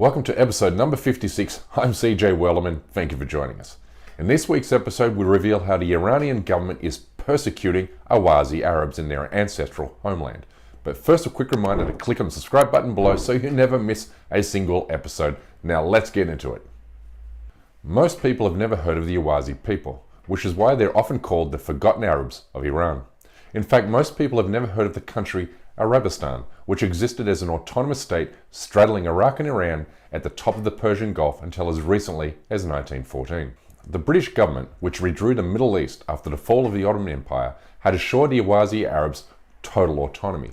Welcome to episode number 56. I'm CJ Wellerman. Thank you for joining us. In this week's episode, we reveal how the Iranian government is persecuting Ahwazi Arabs in their ancestral homeland. But first, a quick reminder to click on the subscribe button below so you never miss a single episode. Now let's get into it. Most people have never heard of the Ahwazi people, which is why they're often called the Forgotten Arabs of Iran. In fact, most people have never heard of the country Arabistan, which existed as an autonomous state straddling Iraq and Iran at the top of the Persian Gulf until as recently as 1914. The British government, which withdrew the Middle East after the fall of the Ottoman Empire, had assured the Ahwazi Arabs total autonomy,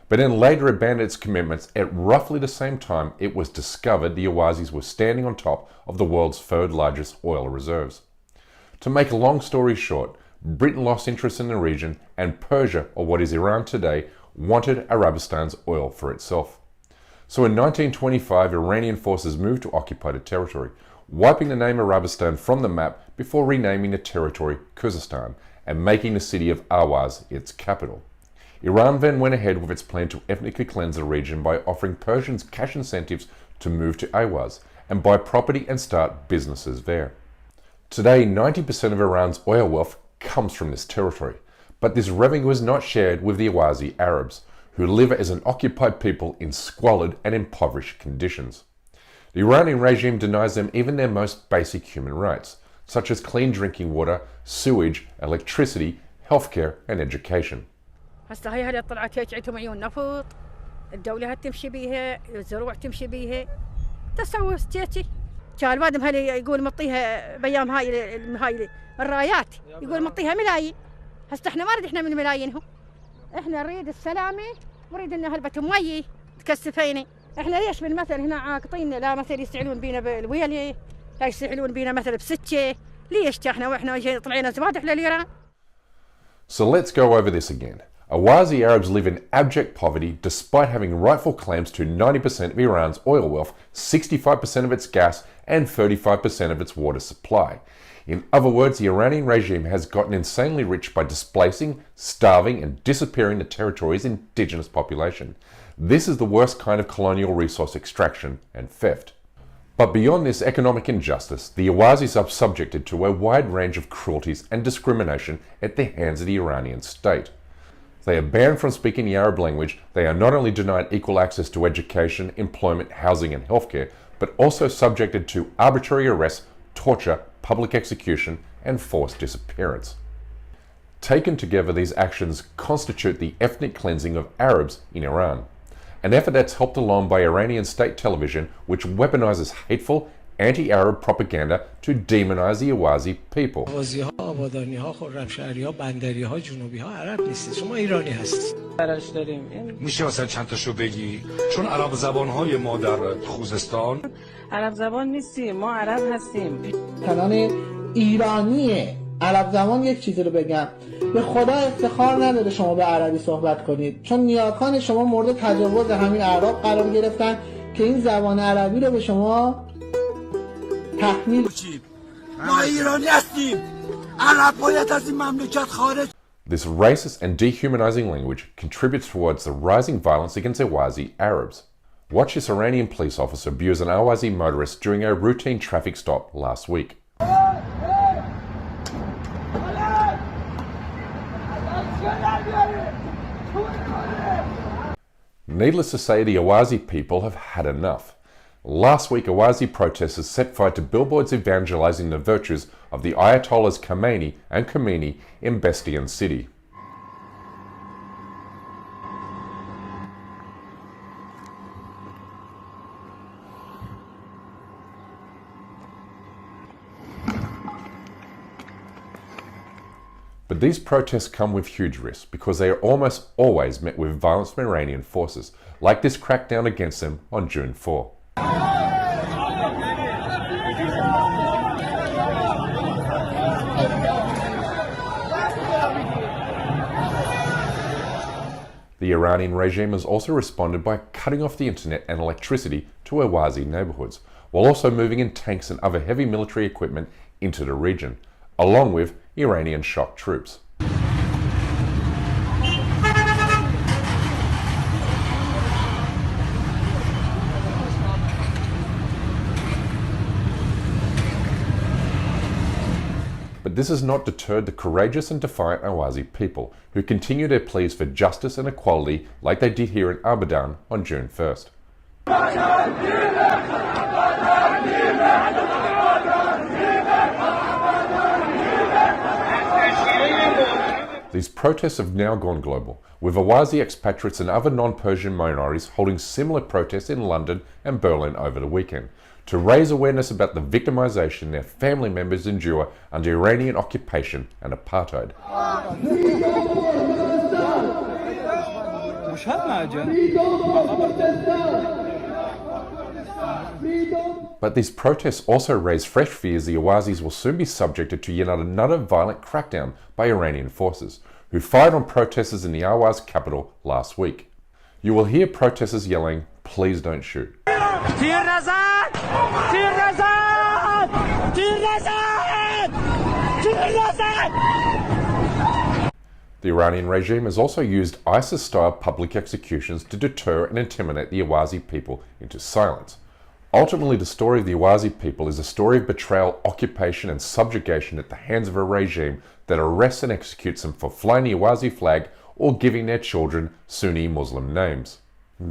but then later abandoned its commitments at roughly the same time it was discovered the Ahwazis were standing on top of the world's third largest oil reserves. To make a long story short, Britain lost interest in the region, and Persia, or what is Iran today, wanted Arabistan's oil for itself. So in 1925, Iranian forces moved to occupy the territory, wiping the name Arabistan from the map before renaming the territory Khuzestan and making the city of Ahwaz its capital. Iran then went ahead with its plan to ethnically cleanse the region by offering Persians cash incentives to move to Ahwaz and buy property and start businesses there. Today, 90% of Iran's oil wealth comes from this territory, but this revenue is not shared with the Ahwazi Arabs, who live as an occupied people in squalid and impoverished conditions. The Iranian regime denies them even their most basic human rights, such as clean drinking water, sewage, electricity, healthcare, and education. هسه هاي هلا طلعت هيك عندهم عيون نفط، الدولة تمشي بيها، الزروع تمشي بيها، تسوي ستيتي. كان الوادم هلا يقول مطيها بيام هاي الرايات، يقول مطيها ملايين. هسه احنا ما نريد احنا من ملايينهم. احنا نريد السلامة، ونريد ان هلبة مي تكسفيني. احنا ليش بالمثل هنا عاقطين لا مثل يستعلون بينا بالويلة، لا يستعلون بينا مثل بسكة. ليش احنا واحنا طلعنا زبادة على الإيران؟ So let's go over this again. Ahwazi Arabs live in abject poverty despite having rightful claims to 90% of Iran's oil wealth, 65% of its gas, and 35% of its water supply. In other words, the Iranian regime has gotten insanely rich by displacing, starving, and disappearing the territory's indigenous population. This is the worst kind of colonial resource extraction and theft. But beyond this economic injustice, the Ahwazis are subjected to a wide range of cruelties and discrimination at the hands of the Iranian state. They are banned from speaking the Arab language. They are not only denied equal access to education, employment, housing, and healthcare, but also subjected to arbitrary arrest, torture, public execution, and forced disappearance. Taken together, these actions constitute the ethnic cleansing of Arabs in Iran, an effort that's helped along by Iranian state television, which weaponizes hateful, anti-Arab propaganda to demonize the Ahwazi people. میشه مثلا چند تاشو بگی؟ چون عرب زبان‌های ما در خوزستان عرب زبان نیستیم، ما عرب هستیم. کلام ایرانیه. عرب زبان یک چیزی رو بگم، به خدا افتخار نداره شما به عربی صحبت کنید، چون نیاکان شما مورد تجاوز همین اعراب قرار گرفتن که این زبان عربی رو به شما تحمیل کنید. ما ایرانی هستیم. عرب باید از این مملکت خارج. This racist and dehumanizing language contributes towards the rising violence against Ahwazi Arabs. Watch this Iranian police officer abuse an Ahwazi motorist during a routine traffic stop last week. Needless to say, the Ahwazi people have had enough. Last week, Ahwazi protesters set fire to billboards evangelizing the virtues of the Ayatollahs Khamenei and Khomeini in Bestian City. But these protests come with huge risks because they are almost always met with violence from Iranian forces, like this crackdown against them on June 4. The Iranian regime has also responded by cutting off the internet and electricity to Ahwazi neighborhoods, while also moving in tanks and other heavy military equipment into the region, along with Iranian shock troops. But this has not deterred the courageous and defiant Ahwazi people, who continue their pleas for justice and equality like they did here in Abadan on June 1st. These protests have now gone global, with Ahwazi expatriates and other non-Persian minorities holding similar protests in London and Berlin over the weekend, to raise awareness about the victimization their family members endure under Iranian occupation and apartheid. But these protests also raise fresh fears the Ahwazis will soon be subjected to yet another violent crackdown by Iranian forces, who fired on protesters in the Ahwaz capital last week. You will hear protesters yelling, "Please don't shoot." The Iranian regime has also used ISIS-style public executions to deter and intimidate the Ahwazi people into silence. Ultimately, the story of the Ahwazi people is a story of betrayal, occupation and subjugation at the hands of a regime that arrests and executes them for flying the Ahwazi flag or giving their children Sunni Muslim names.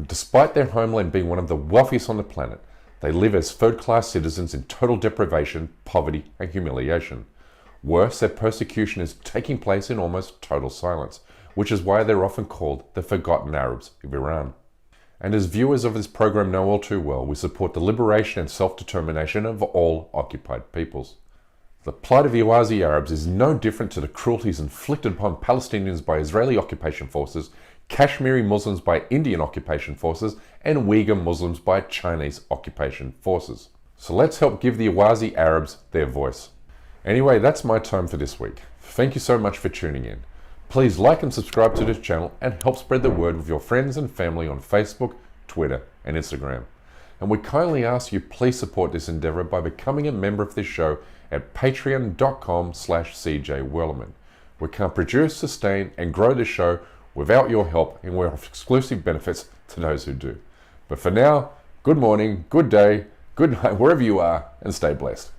Despite their homeland being one of the wealthiest on the planet, they live as third-class citizens in total deprivation, poverty and humiliation. Worse, their persecution is taking place in almost total silence, which is why they're often called the forgotten Arabs of Iran. And as viewers of this program know all too well, we support the liberation and self-determination of all occupied peoples. The plight of the Ahwazi Arabs is no different to the cruelties inflicted upon Palestinians by Israeli occupation forces, Kashmiri Muslims by Indian occupation forces, and Uyghur Muslims by Chinese occupation forces. So let's help give the Ahwazi Arabs their voice. Anyway, that's my time for this week. Thank you so much for tuning in. Please like and subscribe to this channel and help spread the word with your friends and family on Facebook, Twitter and Instagram. And we kindly ask you please support this endeavour by becoming a member of this show at patreon.com/CJWellerman. We can't produce, sustain and grow this show without your help, and we offer exclusive benefits to those who do. But for now, good morning, good day, good night, wherever you are, and stay blessed.